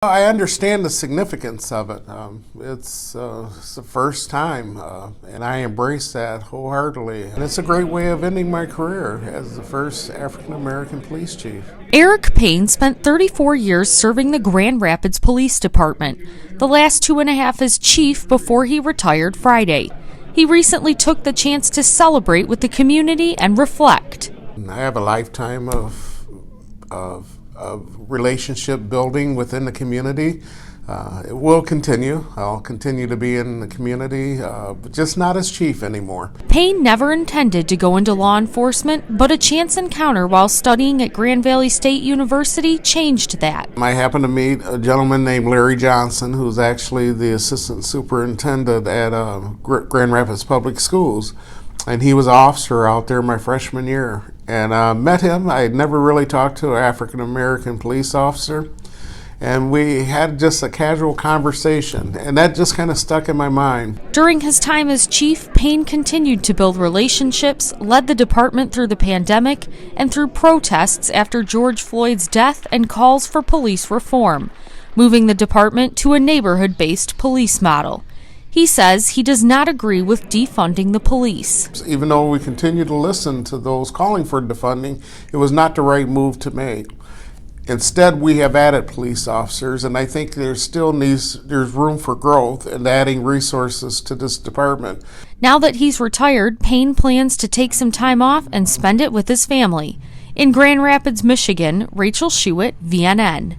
I understand the significance of it. It's the first time, and I embrace that wholeheartedly. And it's a great way of ending my career as the first African American police chief. Eric Payne spent 34 years serving the Grand Rapids Police Department, the last 2.5 as chief before he retired Friday. He recently took the chance to celebrate with the community and reflect. I have a lifetime of relationship building within the community. It will continue. I'll continue to be in the community, but just not as chief anymore. Payne never intended to go into law enforcement, but a chance encounter while studying at Grand Valley State University changed that. I happened to meet a gentleman named Larry Johnson, who's actually the assistant superintendent at Grand Rapids Public Schools. And he was an officer out there my freshman year. And I met him. I had never really talked to an African-American police officer. And we had just a casual conversation. And that just kind of stuck in my mind. During his time as chief, Payne continued to build relationships, led the department through the pandemic, and through protests after George Floyd's death and calls for police reform, moving the department to a neighborhood-based police model. He says he does not agree with defunding the police. Even though we continue to listen to those calling for defunding, it was not the right move to make. Instead, we have added police officers, and I think there's room for growth in adding resources to this department. Now that he's retired, Payne plans to take some time off and spend it with his family. In Grand Rapids, Michigan, Rachel Schuett, VNN.